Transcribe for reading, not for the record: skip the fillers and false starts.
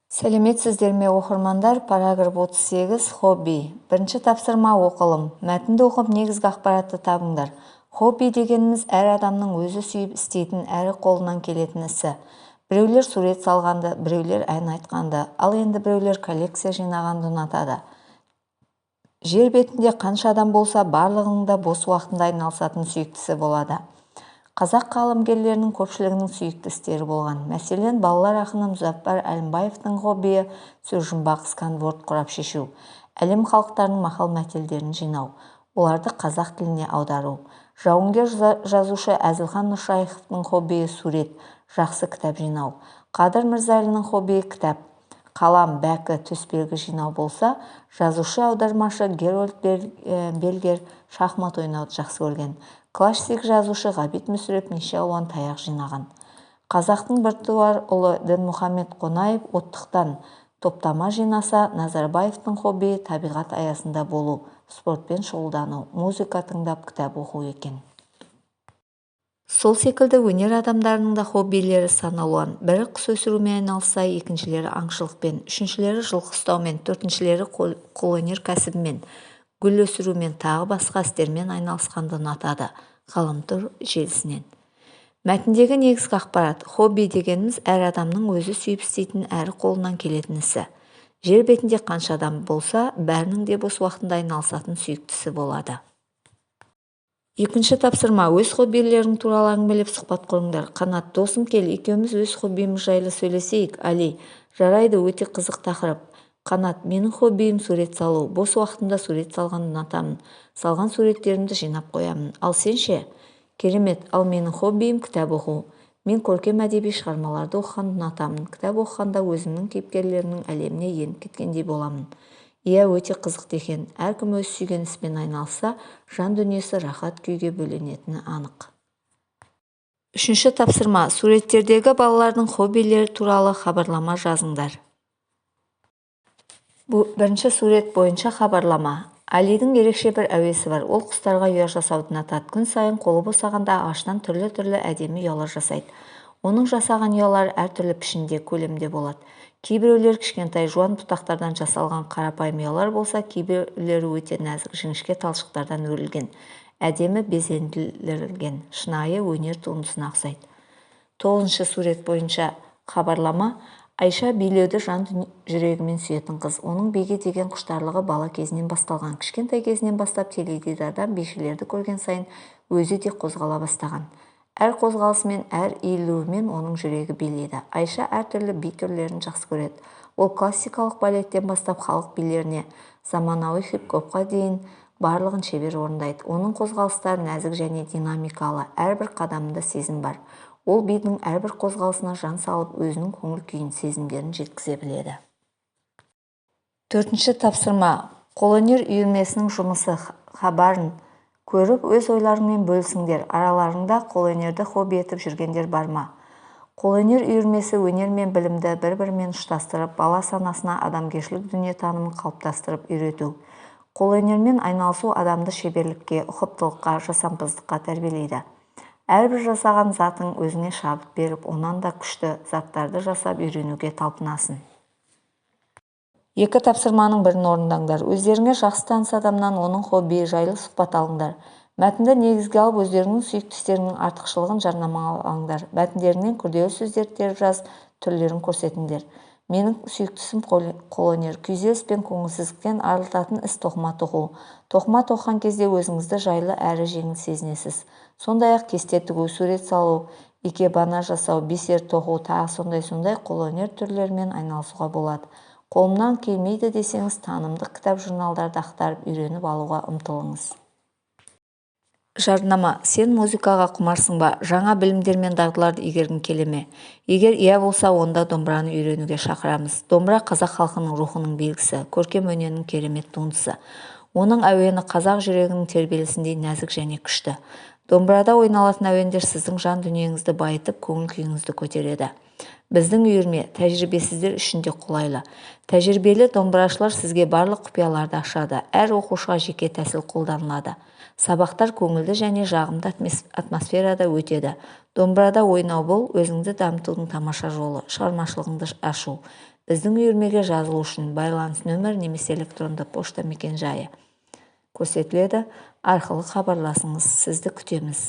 Сәлеметсіздер ме оқырмандар? Параграф 38 хобби. Бірінші тапсырма оқылым. Мәтінді оқып негізгі ақпаратты табыңдар. Хобби дегеніміз әр адамның өзі сүйіп істейтін әрі қолынан келетін ісі. Біреулер сурет салғанды, біреулер ән айтқанды, ал енді біреулер коллекция жинағанды ұнатады. Жер бетінде қанша адам болса, барлығының да бос уақытында айналысатын сүйіктісі болады. Қазақ қаламгерлерінің көпшілігінің сүйікті істері болған. Мәселен, балалар ақыны Мұзафар Әлімбаевтың хоббиі сөз жұмбақ, сканворд құрап шешу, әлем халықтарының мақал-мәтелдерін жинау, оларды қазақ тіліне аудару. Жауынгер жазушы Әзілхан Нұршайықовтың хоббиі сурет, жақсы кітап жинау. Қадыр Мырзалиннің хоббиі кітап, қалам, бәкі, төсбелгі жинау болса, жазушы аудармашы Герольд Бельгер шахмат ойнауды жақсы көрген. Классик жазушы Ғабит Мүсіреп неше алуан таяқ жинаған. Қазақтың біртуар ұлы Дінмұхамед Қонаев оттықтан топтама жинаса, Назарбаевтың хоббиі табиғат аясында болу, спортпен шұғылдану, музыка тыңдап, кітап оқу екен. Сол секілді өнер адамдарының да хоббилері сан алуан. Бірі құс өсірумен айналысса, екіншілері аңшылықпен, үшіншілері жылқы ұстаумен, төртіншілері қолөнер кәсібімен, гүл өсірумен, тағы басқа істермен айналысқанды ұнатады. Ғаламтор желісінен. Мәтіндегі негізгі ақпарат. Хобби дегеніміз әр адамның өзі сүйіп істейтін әрі қолынан келетін ісі. Жер бетінде қанша адам болса, бәрінің де бос уақытында айналысатын сүйіктісі болады. Екінші тапсырма. Өз хоббилерің туралы әңгімелеп сұхбат құрыңдар. Қанат, досым кел, екеуміз өз хоббиіміз жайлы сөйлесейік. Али, жарайды, өте қызық тақырып. Қанат, менің хоббиім сурет салу. Бос уақытымда сурет салғанды ұнатамын. Салған суреттерімді жинап қоямын. Ал сен ше? Керемет, ал менің хоббиім кітап оқу. Мен көркем әдеби шығармаларды оқығанды ұнатамын. Кітап оқығанда өзімнің кейіпкерлерінің әлеміне еніп кеткендей боламын. Иә, өте қызықты екен. Әркім өз сүйген іспен айналса, жан дүниесі рахат күйге бөленетіні анық. Үшінші тапсырма. Суреттердегі балалардың хоббилері туралы хабарлама жазыңдар. Бірінші сурет бойынша хабарлама. Алидің ерекше бір әуесі бар. Ол құстарға ұя жасауды ұнатады. Күн сайын қолы босағанда ағаштан түрлі-түрлі әдемі ұялар жасайды. Оның жасаған ұялар әртүрлі пішінде, көлемде болады. Кейбіреулер кішкентай жуан бұтақтардан жасалған қарапайым ұялар болса, кейбіреулері өте нәзік жіңішке талшықтардан өрілген, әдемі безендірілген, шынайы өнер туындысына ұқсайды. 9-шы сурет бойынша хабарлама. Айша билеуді жан жүрегімен сүйетін қыз. Оның биге деген құштарлығы бала кезінен басталған. Кішкентай кезінен бастап теледидардан бишілерді көрген сайын өзі де қозғала бастаған. Әр қозғалысымен, әр иілуімен оның жүрегі билейді. Айша әртүрлі би түрлерін жақсы көреді. Ол классикалық балеттен бастап халық билеріне, заманауи хип-хопқа дейін барлығын шебер орындайды. Оның қозғалыстары нәзік және динамикалы, әрбір қадамында сезім бар. Ол бидің әрбір қозғалысына жан салып, өзінің көңіл күйін, сезімдерін жеткізе біледі. 4-ші тапсырма. Қолөнер үйірмесінің жұмысы хабарын көріп, өз ойларыңмен бөлісіңдер. Араларыңда қолөнерді хобби етіп жүргендер бар ма? Қолөнер үйірмесі өнер мен білімді бір-бірімен ұштастырып, бала санасына адамгершілік дүниетанымын қалыптастырып үйрету. Қолөнермен айналысу адамды шеберлікке, ұқыптылыққа, жасампаздыққа тәрбиелейді. Әрбір жасаған затың өзіңе шабыт беріп, онан да күшті заттарды жасап үйренуге талпынасың. 2 тапсырманың бірін орындаңдар. Өздеріңе жақсы таныс адамнан оның хоббиі жайлы сұхбат алыңдар. Мәтінді негізге алып, өздеріңнің сүйікті істерінің артықшылығын жарнамалаңдар. Мәтіндеріңнен күрделі сөздерді теріп жаз, түрлерін көрсетіңдер. Менің сүйіктісім қолөнер, күйзеліс пен көңілсіздіктен арылтатын іс тоқыма тоқу. Тоқыма тоққан кезде өзіңізді жайлы әрі жеңіл сезінесіз. Сондай-ақ кесте тігу, сурет салу, икебана жасау, бисер тоқу, тағы сондай қолөнер түрлерімен айналысуға болады. Қолымнан келмейді десеңіз, танымдық кітап журналдарды ақтарып үйреніп алуға ұмтылыңыз. Жарнама. Сен музыкаға құмарсың ба? Жаңа білімдер мен дағдыларды игергің келе ме? Егер иә болса, онда домбыраны үйренуге шақырамыз. Домбыра қазақ халқының рухының белгісі, көркем өнерінің керемет туындысы. Оның әуені қазақ жүрегінің тербелісіндей нәзік және күшті. Домбырада ойналатын әуендер сіздің жан дүниеңізді байытып, көңіл күйіңізді көтереді. Біздің үйірме тәжірибесіздер үшін де қолайлы. Тәжірибелі домбырашылар сізге барлық құпияларды ашады. Әр оқушыға жеке тәсіл қолданылады. Сабақтар көңілді және жағымды атмосферада өтеді. Домбырада ойнау бұл өзіңді дамытудың тамаша жолы, шығармашылығыңды ашу. Біздің үйірмеге жазылу үшін байланыс нөмір немесе электронды пошта мекенжайы көрсетіледі. Арқылы хабарласыңыз. Сізді күтеміз.